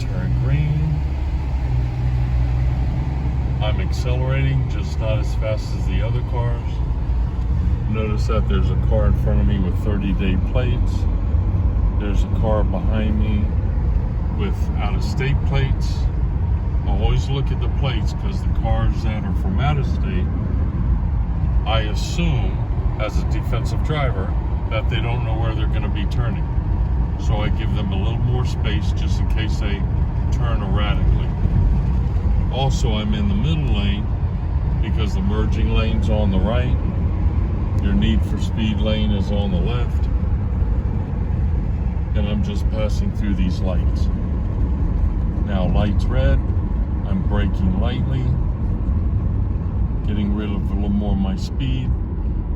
turn green. I'm accelerating, just not as fast as the other cars. Notice that there's a car in front of me with 30-day plates. There's a car behind me with out-of-state plates. I always look at the plates because the cars that are from out-of-state, I assume, as a defensive driver, that they don't know where they're going to be turning. So I give them a little more space just in case they turn erratically. Also, I'm in the middle lane because the merging lane's on the right. Your need for speed lane is on the left. And I'm just passing through these lights. Now, light's red. I'm braking lightly, getting rid of a little more of my speed,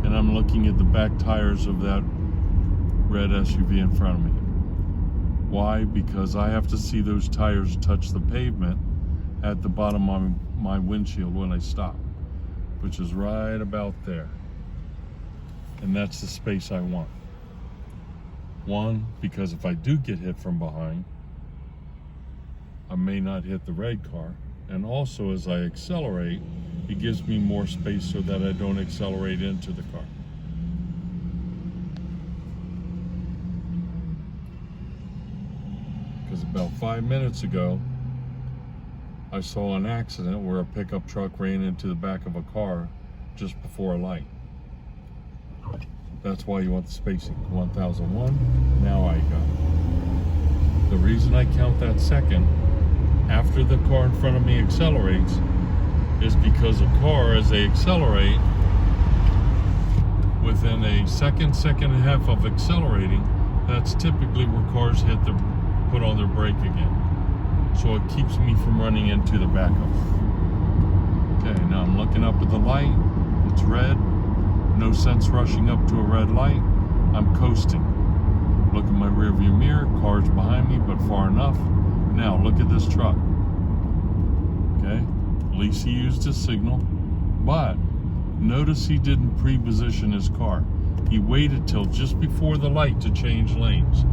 and I'm looking at the back tires of that red SUV in front of me. Why? Because I have to see those tires touch the pavement at the bottom of my windshield when I stop, which is right about there. And that's the space I want. One, because if I do get hit from behind, I may not hit the red car. And also, as I accelerate, it gives me more space so that I don't accelerate into the car. Because about 5 minutes ago, I saw an accident where a pickup truck ran into the back of a car just before a light. That's why you want the spacing. 1001, now I got it. The reason I count that second after the car in front of me accelerates is because a car, as they accelerate, within a second and a half of accelerating, that's typically where cars put on their brake again. So it keeps me from running into the back of them. Okay, now I'm looking up at the light. It's red. No sense rushing up to a red light. I'm coasting. Look at my rear view mirror. Cars behind me, but far enough. Now, look at this truck. Okay, at least he used his signal, but notice he didn't pre-position his car. He waited till just before the light to change lanes.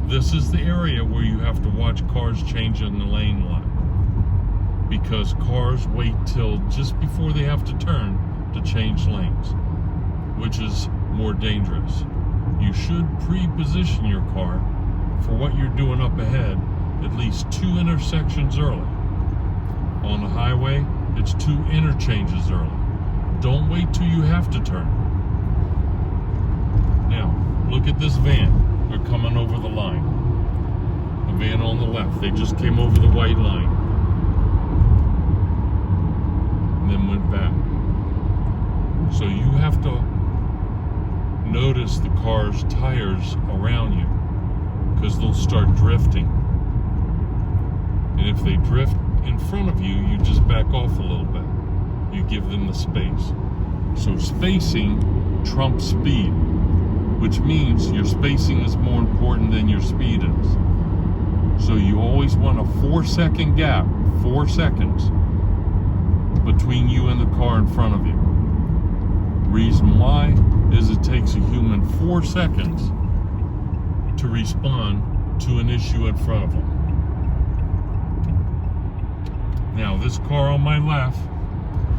This is the area where you have to watch cars change in the lane line, because cars wait till just before they have to turn to change lanes, which is more dangerous. You should pre-position your car for what you're doing up ahead at least 2 intersections early. On the highway, it's 2 interchanges early. Don't wait till you have to turn. Now, look at this van. They're coming over the line. The van on the left, they just came over the white line and then went back. So you have to notice the car's tires around you, because they'll start drifting. And if they drift in front of you, you just back off a little bit. You give them the space. So spacing trumps speed, which means your spacing is more important than your speed is. So you always want a 4-second gap, 4 seconds, between you and the car in front of you. Reason why is it takes a human 4 seconds to respond to an issue in front of them. Now, this car on my left,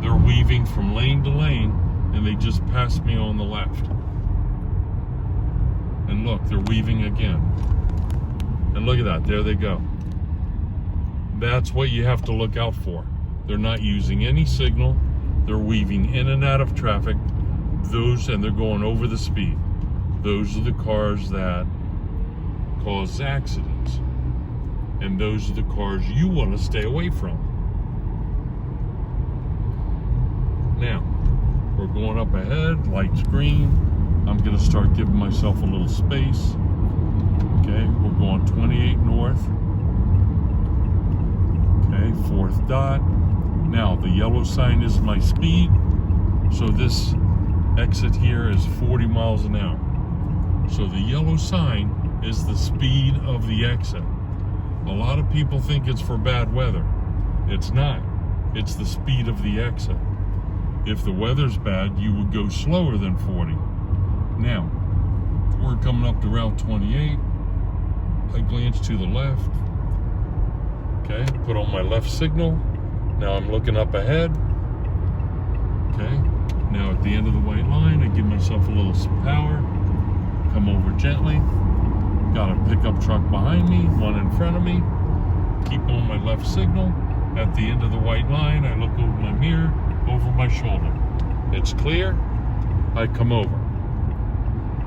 they're weaving from lane to lane, and they just passed me on the left. And look, they're weaving again. And look at that, there they go. That's what you have to look out for. They're not using any signal. They're weaving in and out of traffic. And they're going over the speed. Those are the cars that cause accidents. And those are the cars you want to stay away from. Now, we're going up ahead, light's green. I'm going to start giving myself a little space. Okay, we're going 28 north. Okay, 4th dot. Now, the yellow sign is my speed. So this exit here is 40 miles an hour. So the yellow sign is the speed of the exit. A lot of people think it's for bad weather. It's not. It's the speed of the exit. If the weather's bad, you would go slower than 40. Now, we're coming up to Route 28. I glance to the left. Okay, put on my left signal. Now I'm looking up ahead. Okay, now at the end of the white line, I give myself a little power. Come over gently. Got a pickup truck behind me, one in front of me. Keep on my left signal. At the end of the white line, I look over my mirror, over my shoulder. It's clear. I come over.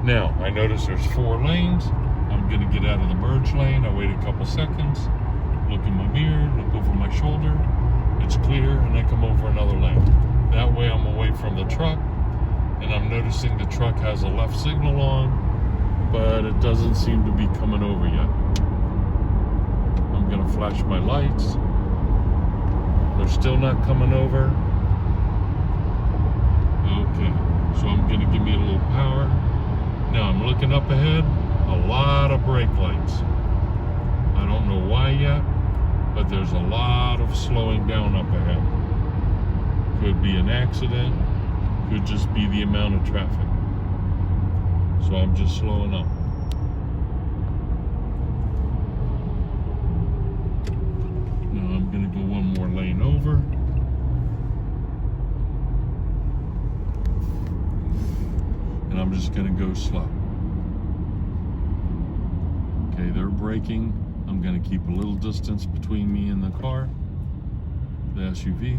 Now, I notice there's 4 lanes. I'm gonna get out of the merge lane. I wait a couple seconds, look in my mirror, look over my shoulder. It's clear, and I come over another lane. That way I'm away from the truck, and I'm noticing the truck has a left signal on, but it doesn't seem to be coming over yet. I'm gonna flash my lights. They're still not coming over. Okay, so I'm gonna give me a little power. Now I'm looking up ahead, a lot of brake lights. I don't know why yet, but there's a lot of slowing down up ahead. Could be an accident, could just be the amount of traffic. So I'm just slowing up. Now I'm gonna go one more lane over. And I'm just gonna go slow. Okay, they're braking. I'm gonna keep a little distance between me and the car, the SUV.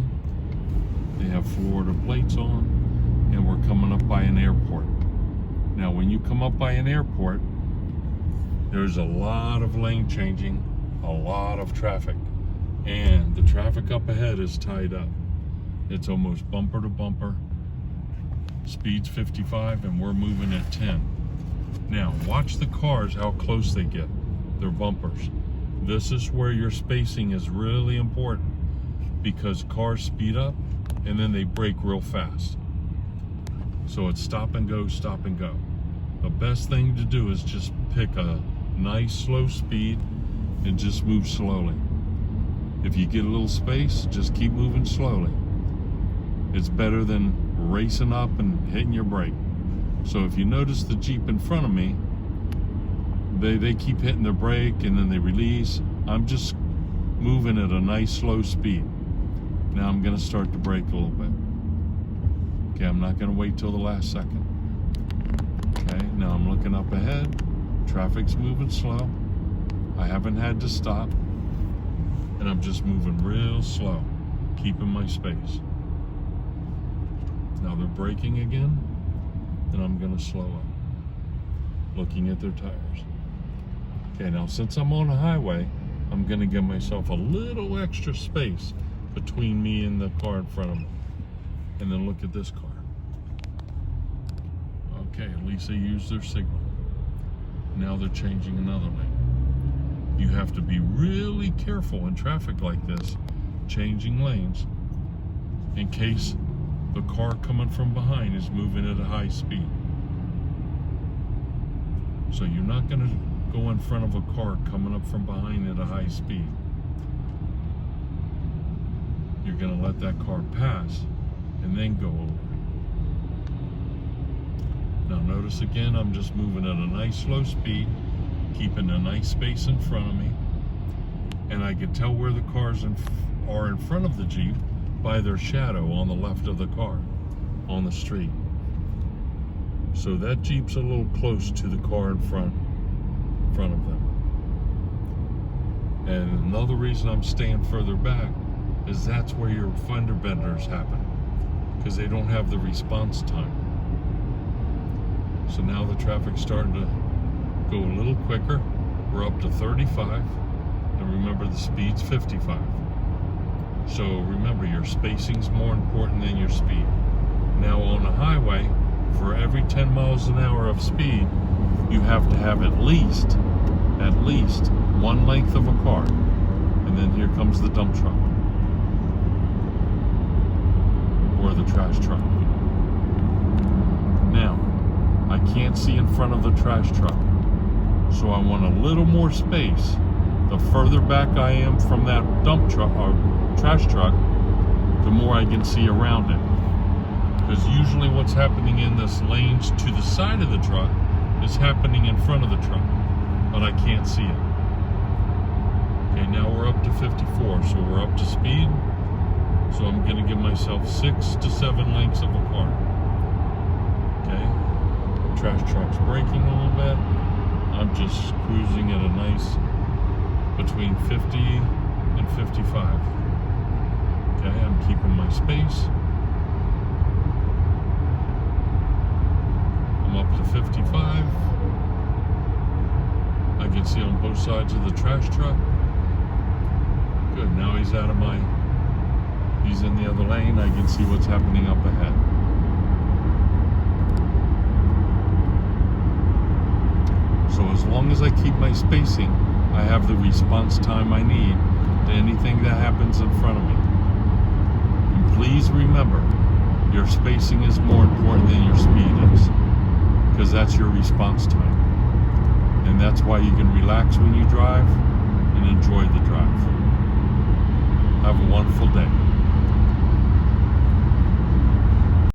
They have Florida plates on, and we're coming up by an airport. Now, when you come up by an airport, there's a lot of lane changing, a lot of traffic, and the traffic up ahead is tied up. It's almost bumper to bumper. Speed's 55, and we're moving at 10. Now, watch the cars, how close they get. They're bumpers. This is where your spacing is really important, because cars speed up, and then they brake real fast. So it's stop and go, stop and go. The best thing to do is just pick a nice slow speed and just move slowly. If you get a little space, just keep moving slowly. It's better than racing up and hitting your brake. So if you notice the Jeep in front of me, they keep hitting their brake and then they release. I'm just moving at a nice slow speed. Now I'm gonna start to brake a little bit. Okay, I'm not gonna wait till the last second. Okay, now I'm looking up ahead. Traffic's moving slow. I haven't had to stop. And I'm just moving real slow, keeping my space. Now they're braking again, and I'm gonna slow up, looking at their tires. Okay, now since I'm on a highway, I'm gonna give myself a little extra space between me and the car in front of me. And then look at this car. Okay, at least they used their signal. Now they're changing another lane. You have to be really careful in traffic like this, changing lanes, in case the car coming from behind is moving at a high speed. So you're not going to go in front of a car coming up from behind at a high speed. You're going to let that car pass and then go over. Now notice again, I'm just moving at a nice slow speed, keeping a nice space in front of me, and I can tell where the cars are in front of the Jeep by their shadow on the left of the car on the street. So that Jeep's a little close to the car in front of them. And another reason I'm staying further back is that's where your fender benders happen, because they don't have the response time. So now the traffic's starting to go a little quicker. We're up to 35, and remember the speed's 55. So remember, your spacing's more important than your speed. Now on a highway, for every 10 miles an hour of speed, you have to have at least one length of a car. And then here comes the dump truck, or the trash truck. Now, I can't see in front of the trash truck, so I want a little more space. The further back I am from that dump truck or trash truck, the more I can see around it. Because usually what's happening in this lanes to the side of the truck is happening in front of the truck, but I can't see it. Okay, now we're up to 54, so we're up to speed. So I'm going to give myself 6 to 7 lengths of a car. Okay, trash truck's braking a little bit. I'm just cruising at a nice between 50 and 55. Okay, I'm keeping my space. I'm up to 55. I can see on both sides of the trash truck. Good, now he's out of my, he's in the other lane. I can see what's happening up ahead. So as long as I keep my spacing, I have the response time I need to anything that happens in front of me. And please remember, your spacing is more important than your speed is, because that's your response time. And that's why you can relax when you drive and enjoy the drive. Have a wonderful day.